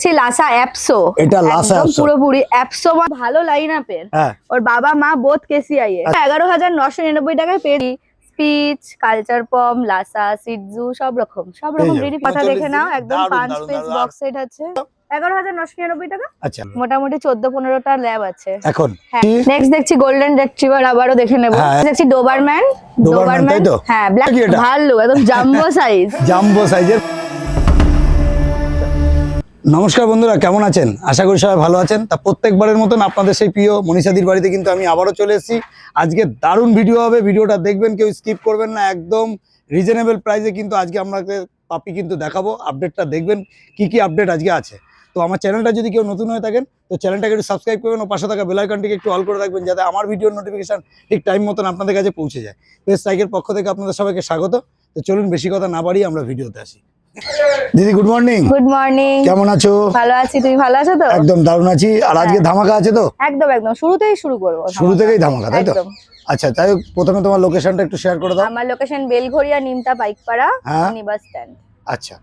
দেখছি লাসা অ্যাপসো। এটা লাসা অ্যাপসো পুরোপুরি অ্যাপসো ভালো লাইন আপের। হ্যাঁ ওর বাবা মা বোথ কেসিআই এর 11,999 টাকায় পেয়ে স্পিচ কালচার পম লাসা সিটজু সব রকম রেডি। কথা দেখে নাও, একদম 5 পিস বক্স সেট আছে 11,999 টাকা। আচ্ছা মোটামুটি 14-15টা ল্যাব আছে এখন। নেক্সট দেখছি গোল্ডেন রিট্রিভার, আবারও দেখে নেব। দেখছি ডোবারম্যান তাই তো? হ্যাঁ ব্ল্যাক ভালো একদম জাম্বো সাইজ জাম্বো সাইজের। নমস্কার বন্ধুরা, কেমন আছেন? আশা করি সবাই ভালো আছেন। তা প্রত্যেকবারের মতন আপনাদের সেই প্রিয় মনীষাদির বাড়িতে কিন্তু আমি আবারও চলে এসেছি। আজকে দারুণ ভিডিও হবে, ভিডিওটা দেখবেন, কেউ স্কিপ করবেন না। একদম রিজনেবল প্রাইসে কিন্তু আজকে আপনাকে পাপি কিন্তু দেখাবো। আপডেটটা দেখবেন কি কি আপডেট আজকে আছে। তো আমার চ্যানেলটা যদি কেউ নতুন হয়ে থাকেন তো চ্যানেলটাকে একটু সাবস্ক্রাইব করবেন ও পাশে থাকা বেল আইকনটিকে একটু অল করে রাখবেন, যাতে আমার ভিডিওর নোটিফিকেশন ঠিক টাইম মতন আপনাদের কাছে পৌঁছে যায়। পেজ সাইকের পক্ষ থেকে আপনাদের সবাইকে স্বাগত। তো চলুন বেশি কথা না বাড়িয়ে আমরা ভিডিওতে আসি। দিদি গুড মর্নিং। গুড মর্নিং, কেমন আছো? ভালো আছি, তুমি ভালো আছো তো? একদম দারুণ আছি। আর আজকে ধামাকা আছে তো? একদম একদম শুরুতেই শুরু করব, শুরু থেকেই ধামাকা, তাই তো? একদম। আচ্ছা, তাই প্রথমে তোমার লোকেশনটা একটু শেয়ার করে দাও। আমার location Belgharia Nimta Paikpara bus stand. আচ্ছা,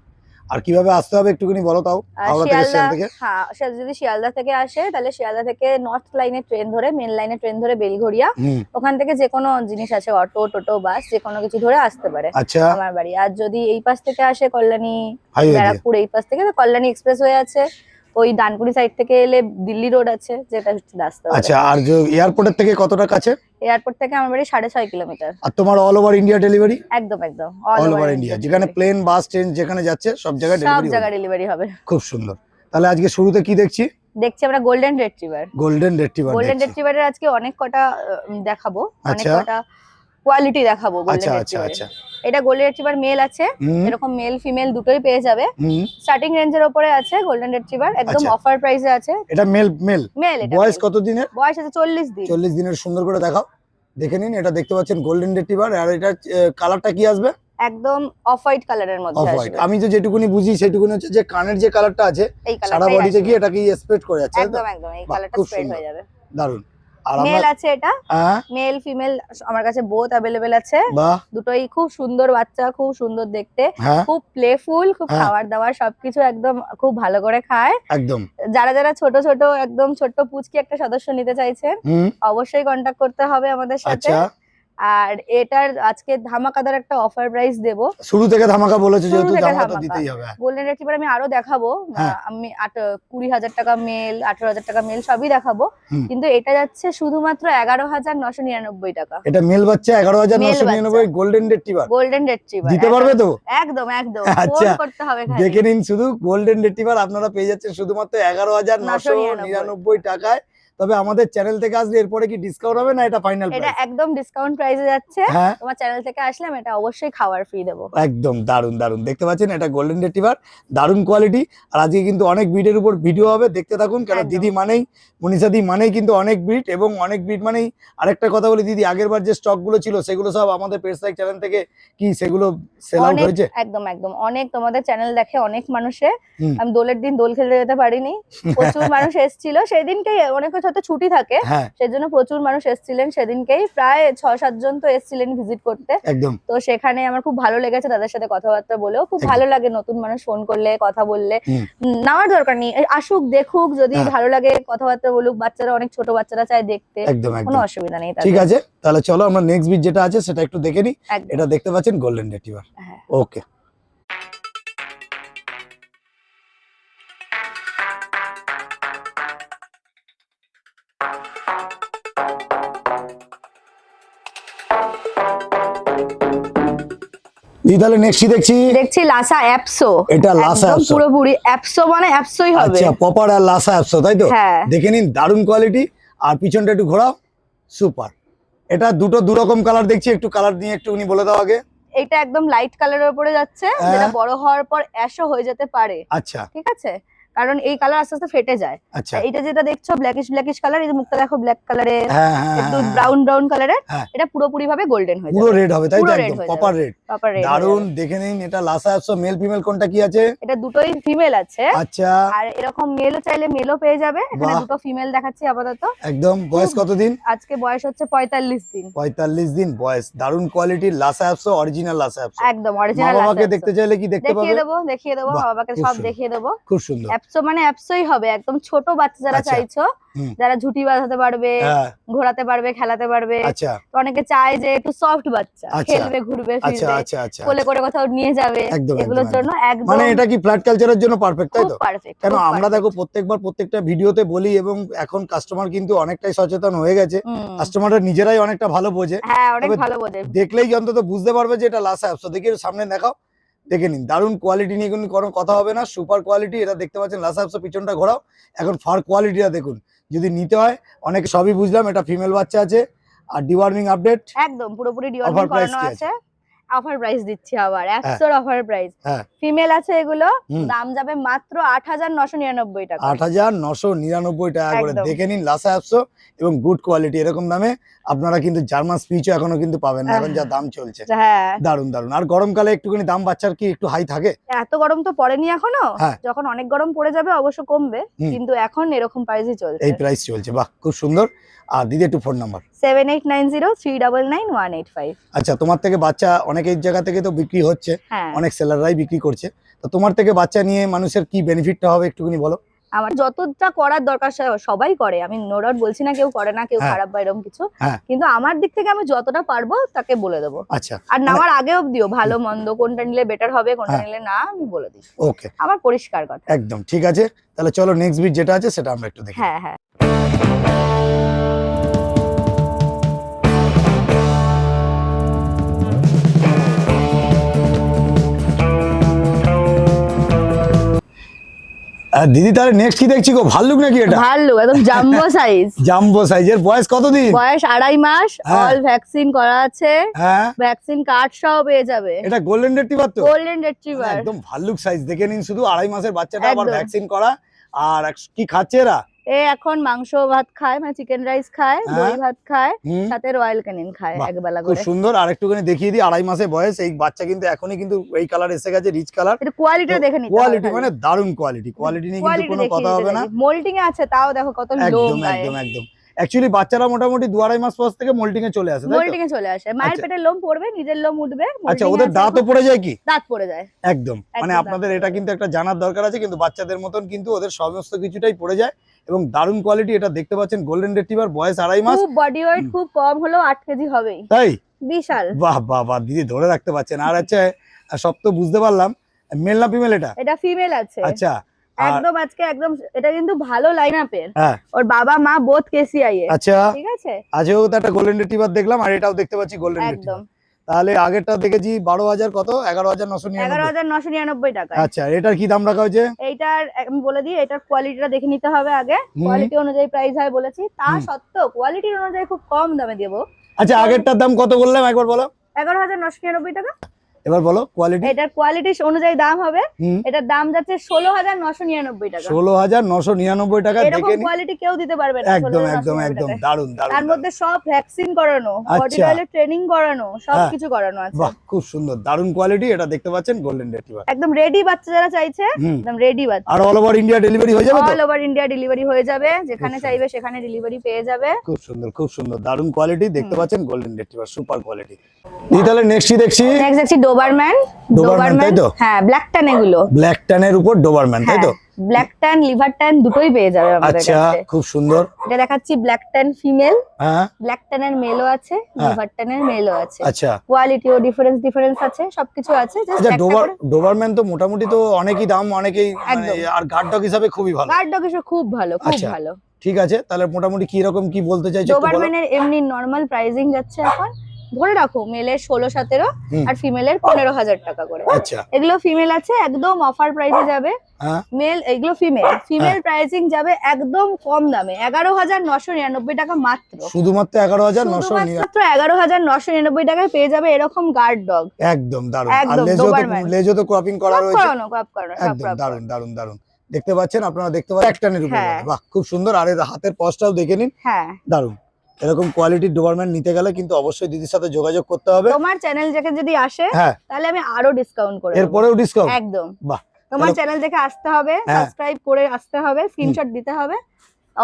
আর কিভাবে আসতে হবে একটুখানি বলো তাও। হাওড়া থেকে স্টেশন থেকে? হ্যাঁ, যদি শিয়ালদা থেকে আসে তাহলে শিয়ালদা থেকে নর্থ লাইনে ট্রেন ধরে, মেন লাইনে ট্রেন ধরে বেলঘরিয়া, ওখান থেকে যে কোনো জিনিস আছে অটো টোটো বাস যে কোনো কিছু ধরে আসতে পারে আচ্ছা আমার বাড়ি। আর যদি এই পাশ থেকে আসে কল্যাণী হাইওয়ে দিয়ে। ব্যারাকপুর এই পাশ থেকে তো কল্যাণী এক্সপ্রেস হয়ে আছে, ওই ডানকুনি সাইড থেকে এলে দিল্লি রোড আছে যেটা হচ্ছে রাস্তা। আচ্ছা, আর যে এয়ারপোর্টের থেকে কতটা কাছে? এয়ারপোর্ট থেকে আমার বাড়ি 6.5 কিলোমিটার। আর তোমার অল ওভার ইন্ডিয়া ডেলিভারি? একদম একদম অল ওভার ইন্ডিয়া, যেখানে প্লেন বাস ট্রেন যেখানে যাচ্ছে সব জায়গায় ডেলিভারি হবে। খুব সুন্দর। তাহলে আজকে শুরুতে কি দেখছি আমরা গোল্ডেন রিট্রিভার। গোল্ডেন রিট্রিভারের আজকে অনেক কটা দেখাবো, অনেক আচ্ছা কটা কোয়ালিটি দেখাবো গোল্ডেন আচ্ছা রিট্রিভার। আচ্ছা এটা গোল্ডেন রিট্রিভার মেল আছে, এরকম মেল ফিমেল দুটোই পেয়ে যাবে। স্টার্টিং রেঞ্জের উপরে আছে গোল্ডেন রিট্রিভার, একদম অফার প্রাইসে আছে। এটা মেল মেল মেল। বয়স কত দিনের? বয়স আছে 40 দিন। 40 দিনের। সুন্দর করে দেখাও, দেখে নিন। এটা দেখতে পাচ্ছেন গোল্ডেন রিট্রিভার। আর এটা কালারটা কি আসবে? একদম অফ হোয়াইট কালারের মধ্যে আসবে। আমি তো যেটুকুনি বুঝি সেটুকুনি হচ্ছে যে কানের যে কালারটা আছে সারা বডিতে কি এটাকে স্প্রেড করে যাচ্ছে। একদম একদম এই কালারটা স্প্রেড হয়ে যাবে। দারুন। আর মেল আছে, এটা মেল ফিমেল আমার কাছে বোথ अवेलेबल আছে। দুটোই খুব সুন্দর বাচ্চা, খুব সুন্দর দেখতে, খুব প্লেফুল, খুব খাবার দাবার সবকিছু একদম খুব ভালো করে খায় একদম। যারা যারা ছোট ছোট একদম ছোট্ট পুচকি একটা সদস্য নিতে চাইছেন অবশ্যই কন্টাক্ট করতে হবে আমাদের সাথে। আর এটার আজকে ধামাকাদার একটা অফার প্রাইস দেব। শুরু থেকে ধামাকা বলেছে, যেহেতু ধামাকা তো দিতেই হবে। গোল্ডেন রিট্রিভার আমি আরো দেখাবো। আমি 20,000 টাকা মেল, 18,000 টাকা মেল সবই দেখাবো, কিন্তু এটা যাচ্ছে শুধুমাত্র 11,999 টাকা। এটা মেল বাচ্চা 11,999 গোল্ডেন রিট্রিভার। গোল্ডেন রিট্রিভার দিতে পারবে তো? একদম একদম, আচ্ছা ফোন করতে হবে। দেখে নিন, শুধু গোল্ডেন রিট্রিভার আপনারা পেয়ে যাচ্ছেন শুধুমাত্র 11,999 টাকায়। তবে আমাদের চ্যানেল থেকে আসলে এরপরে কি ডিসকাউন্ট হবে না? এটা ফাইনাল প্রাইস? এটা একদম ডিসকাউন্ট প্রাইসে যাচ্ছে। তোমার চ্যানেল থেকে আসলে আমি এটা অবশ্যই খাবার ফ্রি দেব। একদম দারুন দারুন। দেখতে পাচ্ছেন এটা গোল্ডেন রিট্রিভার, দারুন কোয়ালিটি। আর আজকে কিন্তু অনেক ব্রিডের উপর ভিডিও হবে, দেখতে থাকুন। কারণ দিদি মানেই, মনীষাদি মানেই কিন্তু অনেক ব্রিড, এবং অনেক ব্রিড মানেই আরেকটা কথা বলি দিদি, আগের বার যে স্টক গুলো ছিল সেগুলো সব আমাদের পেজ লাইক চ্যানেল থেকে কি সেগুলো সেল আউট হয়েছে? একদম একদম, অনেক তোমাদের চ্যানেল দেখে অনেক মানুষে। আমি দোলের দিন দোল খেলতে যেতে পারিনি, প্রচুর মানুষ এসেছিল সেদিনকেই, অনেক হয়তো ছুটি থাকে সেজন্য প্রচুর মানুষ এসেছিলেন সেদিনকেই, প্রায় 6-7 জন তো এসেছিলেন ভিজিট করতে। একদম। তো সেখানে আমার খুব ভালো লেগেছে, তাদের সাথে কথাবার্তা বলেও খুব ভালো লাগে। নতুন মানুষ ফোন করলে কথা বললে নেওয়ার দরকার নেই, আসুক দেখুক, যদি ভালো লাগে কথাবার্তা বলুক। বাচ্চারা অনেক ছোট বাচ্চারা চায় দেখতে, কোনো অসুবিধা নেই। ঠিক আছে, তাহলে চলো আমরা নেক্সট বিট যেটা আছে সেটা একটু দেখে নিই। এটা দেখতে পাচ্ছেন গোল্ডেন রিট্রিভার। ওকে, তাহলে নেক্সট দেখছি লাসা অ্যাপসো। এটা লাসা অ্যাপসো, পুরোপুরি অ্যাপসো মানে অ্যাপসোই হবে। আচ্ছা, প্রপার আর লাসা অ্যাপসো, তাই তো? দেখে নিন, দারুন কোয়ালিটি। আর পিছনটা একটু ঘোরাও, সুপার। এটা দুটো দুরকম কালার দেখছি, একটু কালার নিয়ে একটু উনি বলে দাও আগে। এটা একদম লাইট কালারের উপরে যাচ্ছে, যেটা বড় হওয়ার পর অ্যাশও হয়ে যেতে পারে। আচ্ছা, ঠিক আছে, কারণ এই কালার আস্তে আস্তে ফেটে যায়। এটা যেটা দেখছো ব্ল্যাকিশ কালার, এই যে মুখটা দেখো ব্ল্যাক কালারের, একটু ব্রাউন কালারের, এটা পুরোপুরি ভাবে গোল্ডেন হয়ে যাবে, পুরো রেড হবে, তাই তো? একদম প্রপার রেড। দারুন, দেখে নিন। এটা লাসা অ্যাপসো, মেল ফিমেল কোনটা কি আছে? এটা দুটোই ফিমেল আছে। আচ্ছা, আর এরকম মেলও চাইলে মেলও পেয়ে যাবে। এখানে দুটো ফিমেল দেখাচ্ছি আপাতত। একদম। বয়স কত দিন? আজকে বয়স হচ্ছে 45 দিন। 45 দিন বয়স। দারুন কোয়ালিটির লাসা অ্যাপসো, অরিজিনাল লাসা অ্যাপসো। একদম অরিজিনাল লাসা। বাবাকে দেখতে চাইলে কি দেখতে পাবে? দেখিয়ে দেবো বাবাকে, সব দেখিয়ে দেবো। খুব সুন্দর। অ্যাপসো মানে অ্যাপসোই হবে, একদম ছোট বাচ্চা যারা আচ্ছা। চাইছো, যারা ঝুটি বাঁধাতে পারবে, হ্যাঁ, ঘোরাতে পারবে, খেলাতে পারবে। আচ্ছা তো অনেকে চায় যে একটু সফট বাচ্চা, আচ্ছা খেলবে, ঘুরবে, আচ্ছা ফিরবে, আচ্ছা আচ্ছা কোলে করে কোথাও নিয়ে যাবে, একদম এগুলোর একদম জন্য একদম। একদম মানে এটা কি ফ্ল্যাট কালচারের জন্য পারফেক্ট, তাই খুব তো? পারফেক্ট। কেন আমরা দেখো প্রত্যেকবার প্রত্যেকটা ভিডিওতে বলি, এবং এখন কাস্টমার কিন্তু অনেকটাই সচেতন হয়ে গেছে, কাস্টমাররা নিজেরাই অনেকটা ভালো বোঝে। হ্যাঁ, অনেক তবে ভালো বোঝে। দেখলেই অন্তত বুঝতে পারবে যে এটা লাসা অ্যাপস। দেখি একটু সামনে দেখাও, দেখে নিন। দারুণ কোয়ালিটি নিয়ে কোনো কোনো কথা হবে না, সুপার কোয়ালিটি। এটা দেখতে পাচ্ছেন লাসা অ্যাপস, পিছনটা ঘোরাও। এখন ফার কোয়ালিটিটা দেখুন, যদি নিতে হয় অনেক সবই বুঝলাম। এটা ফিমেল বাচ্চা আছে, আর ডিওয়ার্মিং আপডেট একদম পুরোপুরি ডিওয়ার্মিং Offer price করানো কি আছে। অফার প্রাইস দিচ্ছি আবার, হ্যাঁ। অ্যাপসোর অফার প্রাইস। হ্যাঁ। ফিমেল আছে এগুলো, হুম। দাম যাবে মাত্র ৮৯৯৯ টাকা। ৮৯৯৯ টাকা করে। একদম। দেখে নিন লাসা অ্যাপস, এবং গুড কোয়ালিটি। এরকম দামে আপনারা কিন্তু জার্মান স্পিচও এখনো কিন্তু পাবেন না, এখন যা দাম চলছে। হ্যাঁ, দারুন দারুন। আর গরমকালে একটুখানি দাম বাচ্চার কি একটু হাই থাকে? এত গরম তো পড়েনি এখনো, হ্যাঁ। যখন অনেক গরম পড়ে যাবে অবশ্য কমবে, হুম। কিন্তু এখন এরকম প্রাইসই চলছে। এই প্রাইস চলছে, বাহ খুব সুন্দর। আর দিদি একটু ফোন নাম্বার। 7890399185। আচ্ছা, তোমার থেকে বাচ্চা অনেক জায়গা থেকে তো বিক্রি হচ্ছে, হ্যাঁ, অনেক সেলাররাই বিক্রি করছে, তো তোমার থেকে বাচ্চা নিয়ে মানুষের কি বেনিফিটটা হবে একটুখানি বলো। আমার যতটা করার দরকার সবাই করে, আমি নো ডাউট বলছি না কেউ করে না, কেউ হ্যাঁ। খারাপ বা এরকম কিছু, হ্যাঁ। কিন্তু আমার দিক থেকে আমি যতটা পারবো তাকে বলে দেবো। আচ্ছা, আর নেওয়ার আগে অব্দিও ভালো মন্দ কোনটা নিলে বেটার হবে, কোনটা হ্যাঁ। নিলে না, আমি বলে দিই। ওকে, আমার পরিষ্কার কথা। একদম ঠিক আছে। তাহলে চলো নেক্সট বিট যেটা আছে সেটা আমরা একটু দেখি। হ্যাঁ হ্যাঁ। দিদি তাহলে নেক্সট কি দেখছি গো, ভাল্লুক নাকি এটা? ভালো, একদম জাম্বো সাইজ। জাম্বো সাইজের, বয়স কতদিন? বয়স 2.5 মাস, হ্যাঁ। অল ভ্যাকসিন করা আছে, হ্যাঁ, ভ্যাকসিন কার্ড সহ পেয়ে যাবে। এটা গোল্ডেন রিট্রিভার তো? গোল্ডেন রিট্রিভার, একদম ভাল্লুক সাইজ। দেখে নিন শুধু, 2.5 মাসের বাচ্চাটা, আবার একদম। ভ্যাকসিন করা। আর কি খাচ্ছে এরা? এ এখন মাংস ভাত খায়, মানে চিকেন রাইস খায়, হ্যাঁ। দই ভাত খায়, হুম, সাথে রয়্যাল ক্যানিন খায় বাহ, একবেলা খুব করে। সুন্দর। আর একটুখানি দেখিয়ে দিই, 2.5 মাসের বয়স এই বাচ্চা, কিন্তু এখনই কিন্তু এই কালার এসে গেছে, রিচ কালার। এটা কোয়ালিটিটা দেখে নিতে হবে। কোয়ালিটি মানে দারুণ কোয়ালিটি, কোয়ালিটি নিয়ে কিন্তু কোয়ালিটি কোনো কথা হবে না। মোল্ডিং এ আছে, তাও দেখো কত লোম একদম গায়ে। একদম একদম। অ্যাকচুয়ালি বাচ্চারা মোটামুটি 2-2.5 মাস বয়স থেকে মোল্টিং এ চলে আসে, তাই তো? মোল্ডিং এ চলে আসে, মায়ের আচ্ছা। পেটে লোম পড়বে, নিজের লোম উঠবে। আচ্ছা, molding এ ওদের আছে দাঁতও এখন, পড়ে যায় কি? দাঁত পড়ে যায়। একদম, মানে একদম আপনাদের দাঁত এটা পড়ে কিন্তু একটা জানার দরকার আছে, কিন্তু বাচ্চাদের মতন কিন্তু ওদের সমস্ত কিছুটাই পড়ে যায়, এবং দারুণ কোয়ালিটি। এটা দেখতে পাচ্ছেন গোল্ডেন রিট্রিভার, বয়স 2.5 মাস। খুব বডি ওয়েট খুব কম হলেও 8 কেজি হবেই, তাই? বিশাল। বাহ বাহ বাহ, দিদি ধরে রাখতে পারছেন। আর আচ্ছা, সব তো বুঝতে পারলাম, মেল না ফিমেল এটা? এটা ফিমেল আছে। আচ্ছা, আর একদম আজকে একদম, এটা কিন্তু ভালো লাইন আপের। হ্যাঁ, ওর বাবা মা বোথ কেসিআই এ, আচ্ছা, ঠিক আছে। আজকেও তো একটা গোল্ডেন রিট্রিভার দেখলাম, আর এটাও দেখতে পাচ্ছি গোল্ডেন একদম রিট্রিভার। তাহলে আগেরটা দেখেছি 12,000 কত, 11,999। 11,999 টাকা। আচ্ছা, এটার কি দাম রাখা হয়েছে? এইটার আমি বলে দিই, এটার কোয়ালিটিটা দেখে নিতে হবে আগে। কোয়ালিটি অনুযায়ী প্রাইস হয় বলেছি, তা সত্ত্বেও কোয়ালিটির অনুযায়ী খুব কম দামে দেবো। আচ্ছা, আগেরটার দাম কত বললাম একবার বলো। 11,999 টাকা। এবার বলো কোয়ালিটি। এটার কোয়ালিটি অনুযায়ী দাম হবে, এটার দাম যাচ্ছে 16,999 টাকা। 16,999 টাকা। এরকম দেখে নিন, কোয়ালিটি কেউ দিতে পারবে না। একদম একদম 16,999 একদম টাকায়। দারুন দারুন। তার মধ্যে সব ভ্যাকসিন করানো, বডি আচ্ছা। অয়েলের ট্রেনিং করানো, সবকিছু করানো আছে। বাহ, খুব সুন্দর, দারুন কোয়ালিটি। এটা দেখতে পাচ্ছেন গোল্ডেন রিট্রিভার, একদম রেডি বাচ্চা যারা চাইছে, একদম রেডি বাচ্চা। আর অল ওভার ইন্ডিয়া ডেলিভারি হয়ে যাবে তো? অল ওভার ইন্ডিয়া ডেলিভারি হয়ে যাবে, যেখানে চাইবে সেখানে ডেলিভারি পেয়ে যাবে। খুব সুন্দর খুব সুন্দর, দারুন কোয়ালিটি। দেখতে পাচ্ছেন গোল্ডেন রিট্রিভার, সুপার কোয়ালিটি। তাহলে নেক্সট কি দেখছি? নেক্সট দেখছি ডোবারম্যান। ডোবারম্যান, তাই তো? হ্যাঁ, ব্ল্যাক ট্যান এগুলো। ব্ল্যাক ট্যানের উপর ডোবারম্যান, তাই তো? ব্ল্যাক ট্যান লিভার ট্যান দুটোই পেয়ে যাবে আমাদের আচ্ছা, কাছে। খুব সুন্দর। এটা দেখাচ্ছি ব্ল্যাক ট্যান ফিমেল। হ্যাঁ, ব্ল্যাক ট্যানের মেলও আছে, লিভার ট্যানের মেলও আছে। আচ্ছা কোয়ালিটিও ডিফারেন্স আছে, সবকিছু আছে। জাস্ট আচ্ছা, একটা করে ডোবারম্যান তো মোটামুটি তো অনেকই দাম, অনেকেই মানে, একদম। আর গার্ড ডগ হিসাবে খুবই ভালো। গার্ড ডগ এসে খুব ভালো, খুব আচ্ছা, ভালো। ঠিক আছে, তাহলে মোটামুটি কি রকম কি বলতে চাইছো একটু বলো। ডোবারম্যানের এমনি নরমাল প্রাইসিং যাচ্ছে এখন, ধরে রাখো মেলের 16-17 আর ফিমেলের 15,000 টাকা করে। আচ্ছা, এগুলো ফিমেল আছে, একদম অফার প্রাইসে যাবে। হ্যাঁ, মেল এগুলো ফিমেল প্রাইসিং যাবে একদম কম দামে, 11,999 টাকা মাত্র। শুধুমাত্র 11,999। মাত্র 11,999 টাকায় পেয়ে যাবে এরকম গার্ড ডগ। একদম দারুন। আর একদম Doberman। লেজও তো ক্রপিং করা রয়েছে, ক্রপ করানো সব একদম crop দারুন দারুন দারুন। দেখতে পাচ্ছেন, আপনারা দেখতে পাচ্ছেন একটানের উপর হ্যাঁ। বাহ, খুব সুন্দর। আর এর হাতের পশটাও দেখে নিন, হ্যাঁ। দারুন। এরকম কোয়ালিটির ডোবারম্যান নিতে গেলে কিন্তু অবশ্যই দিদির সাথে যোগাযোগ করতে হবে। তোমার চ্যানেল থেকে যদি আসে হ্যাঁ, তাহলে আমি আরো ডিসকাউন্ট করে দেব। এরপরেও ডিসকাউন্ট? একদম। বাহ, তোমার চ্যানেল দেখে আসতে হবে, হ্যাঁ। সাবস্ক্রাইব করে আসতে হবে, স্ক্রিনশট দিতে হবে,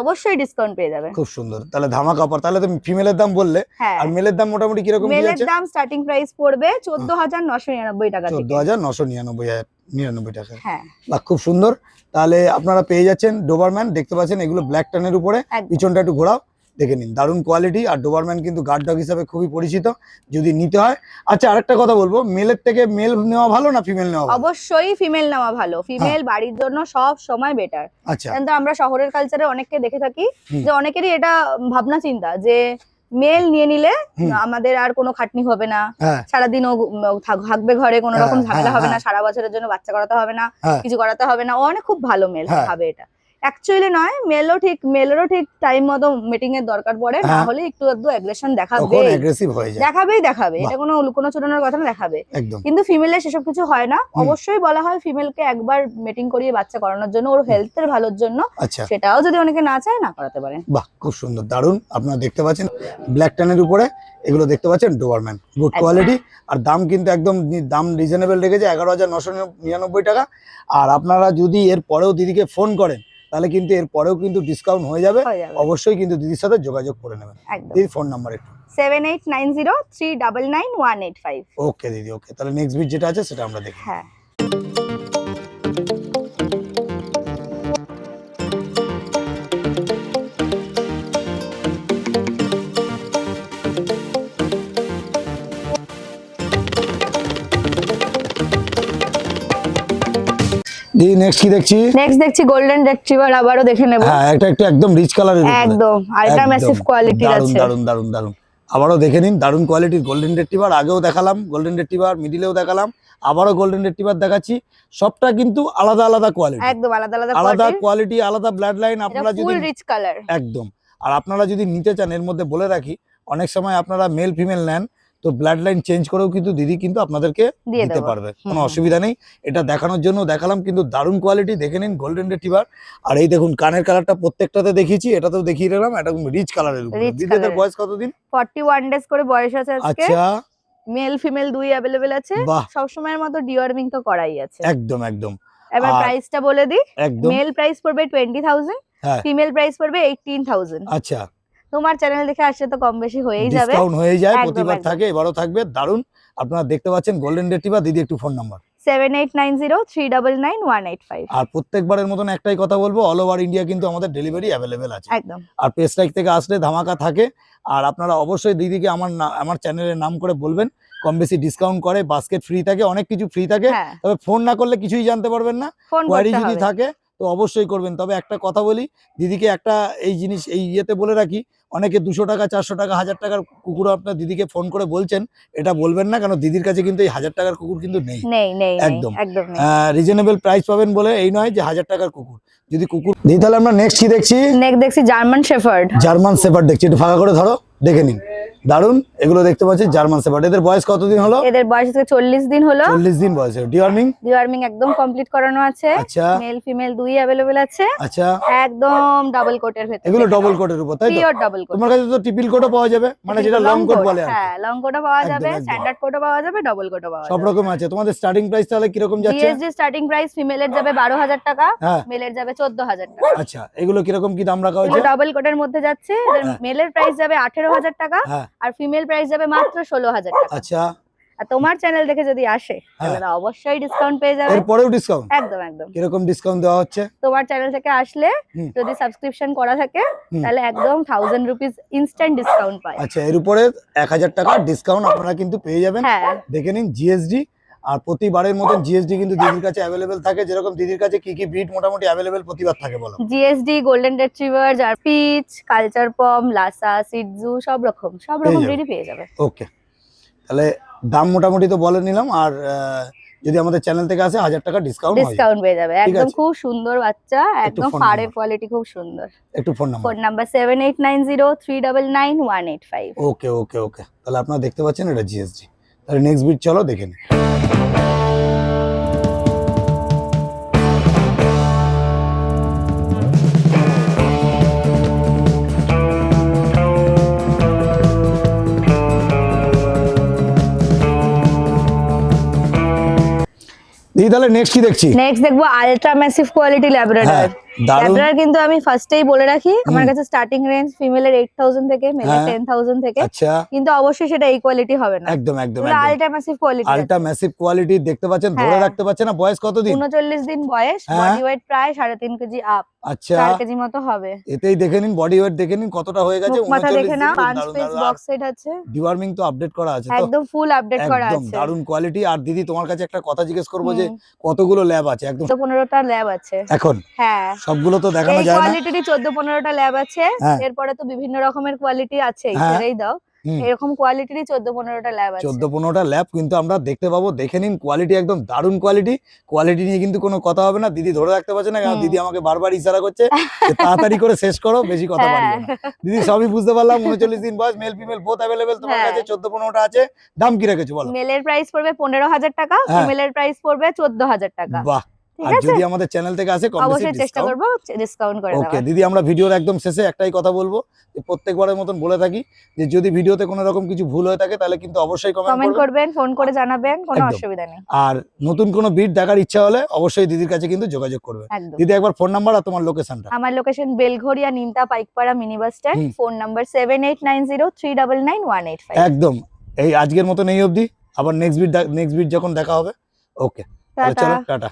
অবশ্যই ডিসকাউন্ট পেয়ে যাবে। খুব সুন্দর, তাহলে ধামাকা অফার। তাহলে তুমি ফিমেলের দাম বললে, আর মেলের দাম মোটামুটি কিরকম কি আছে? মেলের দাম স্টার্টিং প্রাইস পড়বে 14999 টাকা থেকে। 14999 টাকা। হ্যাঁ, বাহ, খুব সুন্দর। তাহলে আপনারা পেয়ে যাচ্ছেন ডোবারম্যান, দেখতে পাচ্ছেন এগুলো ব্ল্যাক টানের উপরে, পিছনটা একটু ঘোরাও, দেখে নিন, দারুণ কোয়ালিটি। আর ডোবারম্যান কিন্তু গার্ড ডগ হিসাবে খুবই পরিচিত যদি নিতে হয়। আচ্ছা, আরেকটা কথা বলবো, মেলের থেকে মেল নেওয়া ভালো না ফিমেল নেওয়া ভালো? অবশ্যই ফিমেল নেওয়া ভালো। ফিমেল বাড়ির জন্য সব সময় বেটার। আচ্ছা, কিন্তু আমরা শহরের কালচারে অনেককে দেখে থাকি যে অনেকেরই এটা ভাবনা চিন্তা যে মেল নিয়ে নিলে আমাদের আর কোনো খাটনি হবে না, সারাদিনও থাকবে ঘরে, কোনো রকম ঝামেলা হবে না, সারা বছরের জন্য বাচ্চা করাতে হবে না, কিছু করাতে হবে না, অনেক খুব ভালো মেল ভাবে। এটা অ্যাকচুয়ালি নয়, মেলেরও ঠিক টাইম মতো মিটিং এর দরকার পড়ে, না হলে একটু একটু অ্যাগ্রেশন দেখাবেই, এটা কোনো লুকোনো চুরানোর কথা না, দেখাবে। কিন্তু ফিমেলের সেসব কিছু হয় না। অবশ্যই বলা হয় ফিমেলকে একবার মিটিং করিয়ে বাচ্চা করানোর জন্য, ওর হেলথের ভালোর জন্য। সেটাও যদি অনেকে না চায়, না করাতে পারেন। বাহ, খুব সুন্দর, দারুণ। আপনারা দেখতে পাচ্ছেন ব্ল্যাক টানের উপরে এগুলো দেখতে পাচ্ছেন ডোবারম্যান, গুড কোয়ালিটি। আর দাম কিন্তু একদম দাম রিজনেবল রেখেছে, 11,999 টাকা। আর আপনারা যদি এর পরেও দিদিকে ফোন করেন তাহলে কিন্তু এর পরেও কিন্তু ডিসকাউন্ট হয়ে যাবে। অবশ্যই কিন্তু দিদির সাথে যোগাযোগ করে নেবেন। দিদির ফোন নাম্বার একটু 7890399185। ওকে দিদি, ওকে। তাহলে নেক্সট ভিডিও যেটা আছে সেটা আমরা দেখি। হ্যাঁ, নেক্সট কি দেখছি? নেক্সট দেখছি গোল্ডেন রিট্রিভার, আবারও দেখে নেব। হ্যাঁ, এটা একদম রিচ কালারের উপরে, একদম আল্ট্রা ম্যাসিভ কোয়ালিটির আছে। দারুন। আবারও দেখে নিন, দারুন কোয়ালিটির গোল্ডেন রিট্রিভার। আগেও দেখালাম গোল্ডেন রিট্রিভার, মিডিলেও দেখালাম, আবারও গোল্ডেন রিট্রিভার দেখাচ্ছি। সবটা কিন্তু আলাদা কোয়ালিটি, একদম আলাদা কোয়ালিটি, আলাদা ব্লাড লাইন। আপনারা যদি ফুল রিচ কালার, একদম। আর আপনারা যদি নিতে চান, এর মধ্যে বলে রাখি, অনেক সময় আপনারা মেল ফিমেল নেন তো ব্লাড লাইন চেঞ্জ করেও কিন্তু দিদি কিন্তু আপনাদেরকে দিতে পারবে, কোনো অসুবিধা নেই। এটা দেখানোর জন্য দেখালাম, কিন্তু দারুণ কোয়ালিটি, দেখে নিন গোল্ডেন রিট্রিভার। আর এই দেখুন কানের কালারটা প্রত্যেকটাতে দেখিয়েছি, এটাতেও দেখিয়ে দিলাম, এটা রিচ কালারের উপরে। দিদিদের বয়স কতদিন? 41 ডেজ করে বয়স আছে আজকে। আচ্ছা, মেল ফিমেল দুই अवेलेबल আছে। সব সময়ের মতো ডিওয়ার্মিং তো করাই আছে। একদম। এবার প্রাইসটা বলে দিই। মেল প্রাইস পড়বে 20,000, ফিমেল প্রাইস পড়বে 18,000। আচ্ছা, তোমার চ্যানেল দেখে আসলে তো কম বেশি হয়েই যাবে, ডিসকাউন্ট হয়ে যায়, প্রতিবার থাকে, এবারও থাকবে। দারুন। আপনারা দেখতে পাচ্ছেন গোল্ডেন রিট্রিভার। দিদি একটু ফোন নাম্বার 7890399185। আর প্রত্যেকবারের মতন একটাই কথা বলবো, অল ওভার ইন্ডিয়া কিন্তু আমাদের ডেলিভারি अवेलेबल আছে। একদম। আর পেজ লাইক থেকে আসলে ধামাকা থাকে। আর আপনারা অবশ্যই দিদিকে আমার চ্যানেলের নাম করে বলবেন, কম বেশি ডিসকাউন্ট করে, বাস্কেট ফ্রি থাকে, অনেক কিছু ফ্রি থাকে। তবে ফোন না করলে কিছুই জানতে পারবেন না। কোয়ারি যদি থাকে তো অবশ্যই করবেন। তবে একটা কথা বলি, দিদিকে একটা এই জিনিস এই ইয়েতে বলে রাখি, অনেকে 200 টাকা 400 টাকা 1000 টাকার কুকুর আপনার দিদিকে ফোন করে বলছেন, এটা বলবেন না, কারণ দিদির কাছে কিন্তু এই 1000 টাকার কুকুর কিন্তু নেই। একদম রিজনেবল প্রাইস পাবেন বলে এই নয় যে 1000 টাকার কুকুর। যদি কুকুর দিই, তাহলে আমরা নেক্সট কি দেখছি? নেক্সট দেখছি জার্মান শেফার্ড। দেখছি, একটু ফাঁকা করে ধরো, দেখে নিন, দারুন। এগুলো দেখতে পাচ্ছি জার্মান শেফার্ড। এদের বয়স কতদিন হলো? এদের বয়স 40 দিন হলো। 40 দিন বয়স। ডিওয়ার্মিং একদম কমপ্লিট করানো আছে। আচ্ছা, মেল ফিমেল দুই अवेलेबल আছে। আচ্ছা, একদম ডাবল কোটের ভিতরে। এগুলো ডাবল কোটের উপর, তাই তো? Pure double coat. তোমার কাছে তো ট্রিপল কোটও পাওয়া যাবে, মানে যেটা লং কোট বলে। হ্যাঁ, লং কোটও পাওয়া যাবে, স্ট্যান্ডার্ড কোটও পাওয়া যাবে, ডাবল কোটও পাওয়া যাবে, সব রকম আছে। তোমাদের স্টার্টিং প্রাইস তাহলে কি রকম যাচ্ছে? জিএসজি স্টার্টিং প্রাইস ফিমেলের যাবে 12,000 টাকা, মেলের যাবে 14,000 টাকা। আচ্ছা, এগুলো কি রকম কি দাম রাখা হয়েছে? ডাবল কোটের মধ্যে যাচ্ছে। মেলের প্রাইস যাবে 18,000 টাকা, আর ফিমেল প্রাইস যাবে মাত্র 16,000 টাকা। আচ্ছা, আর তোমার চ্যানেল দেখে যদি আসে তাহলে অবশ্যই ডিসকাউন্ট পেয়ে যাবে। এরপরেও ডিসকাউন্ট? একদম। কি রকম ডিসকাউন্ট দেওয়া হচ্ছে? তোমার চ্যানেল থেকে আসলে যদি সাবস্ক্রিপশন করা থাকে তাহলে একদম 1000 রুপিস ইনস্ট্যান্ট ডিসকাউন্ট পায়। আচ্ছা, এর উপরে 1000 টাকা ডিসকাউন্ট আপনারা কিন্তু পেয়ে যাবেন। দেখে নিন জিএসডি। আর প্রতিবারের মতন জিএসডি কিন্তু দিদির কাছে अवेलेबल থাকে। যেরকম দিদির কাছে কি কি ব্রিড মোটামুটি अवेलेबल প্রতিবার থাকে বলো? জিএসডি, গোল্ডেন রিট্রিভার, জার্পিচ, কালচার পম, লাসা, সিটজু, সব রকম ব্রিডই পেয়ে যাবে। ওকে, তাহলে দাম মোটামুটি তো বলে নিলাম। আর যদি আমাদের চ্যানেল থেকে আসে 1000 টাকা ডিসকাউন্ট পেয়ে যাবে। একদম খুব সুন্দর বাচ্চা, একদম ফারের কোয়ালিটি খুব সুন্দর। একটু ফোন নাম্বার 7890399185। ওকে। তাহলে আপনারা দেখতে পাচ্ছেন এটা জিএসডি। তাহলে নেক্সট বিট চলো দেখে নিই। তাহলে নেক্সট কি দেখছি? নেক্সট দেখবো আলট্রা ম্যাসিভ কোয়ালিটি ল্যাব্রাডর। দারুন। ল্যাব্রাডর কিন্তু আমি ফার্স্টেই বলে রাখি আমার কাছে স্টার্টিং রেঞ্জ ফিমেলের 8000 থেকে মেলের হ্যাঁ। 10000 থেকে, আচ্ছা কিন্তু অবশ্যই সেটা এই কোয়ালিটি হবে না, একদম একদম ultra massive quality. Ultra massive quality দেখতে পাচ্ছেন, ধরে হ্যাঁ। রাখতে পারছে না। বয়স কতদিন? 39 দিন বয়স, হ্যাঁ। বডি ওয়েট প্রায় 3.5 কেজি আপ, আচ্ছা 4 কেজি মতো হবে। এতেই দেখে নিন বডি ওয়েট দেখে নিন কতটা হয়ে গেছে। মুখ মাথা 39 দেখে না, দিন। 5 দারুণ, পিস দারুণ। আর বক্স সেট আছে, ডিওয়ার্মিং তো আপডেট করা আছে তো? একদম ফুল আপডেট করা একদম আছে। দারুণ কোয়ালিটি। আর দিদি তোমার কাছে একটা কথা জিজ্ঞেস করবো যে কতগুলো ল্যাব আছে? একদম 15টা ল্যাব আছে এখন। হ্যাঁ, সবগুলো তো দেখানো এই যায় না। কোয়ালিটিরই 14-15টা ল্যাব আছে। হ্যাঁ। এরপরে তো বিভিন্ন রকমের কোয়ালিটি আছে, হ্যাঁ। ছেড়েই দাও। এরকম কোয়ালিটিরই 14-15টা ল্যাব আছে। 14-15টা ল্যাব কিন্তু আমরা দেখতে পাবো। দেখে নিন কোয়ালিটি, একদম দারুণ কোয়ালিটি। কোয়ালিটি নিয়ে কিন্তু কোনো কথা হবে না। দিদি ধরে রাখতে পারছে না, কারণ দিদি আমাকে বারবার ইশারা করছে যে তাড়াতাড়ি করে শেষ করো, বেশি কথা বাড়িও না। দিদি সবই বুঝতে পারলাম। 39 দিন বয়স, মেল ফিমেল বোথ अवेलेबल তোমার কাছে। 14-15টা আছে। দাম কি রেখেছো বলো? মেলের প্রাইস পড়বে 15,000 টাকা, ফিমেলের প্রাইস পড়বে 14,000 টাকা। বাহ। আর যদি আমাদের চ্যানেল থেকে আসে কম বেশি অবশ্যই চেষ্টা করব ডিসকাউন্ট করে দেওয়ার। ওকে দিদি, আমরা ভিডিওর একদম শেষে একটাই কথা বলবো, যে প্রত্যেকবারের মতন বলে থাকি যে যদি ভিডিওতে কোনো রকম কিছু ভুল হয়ে থাকে তাহলে কিন্তু অবশ্যই কমেন্ট করবেন, ফোন করে জানাবেন, কোনো একদম। অসুবিধা নেই। আর নতুন কোনো বিট দেখার ইচ্ছা হলে অবশ্যই দিদির কাছে কিন্তু যোগাযোগ করবে। একদম। দিদি একবার ফোন নাম্বার আর তোমার লোকেশনটা। আমার location Belgharia Nimta Paikpara mini bus stand, phone number 7890399185। একদম। এই আজকের মতন এই অবধি, আবার নেক্সট বিট যখন দেখা হবে। ওকে, চলো টাটা।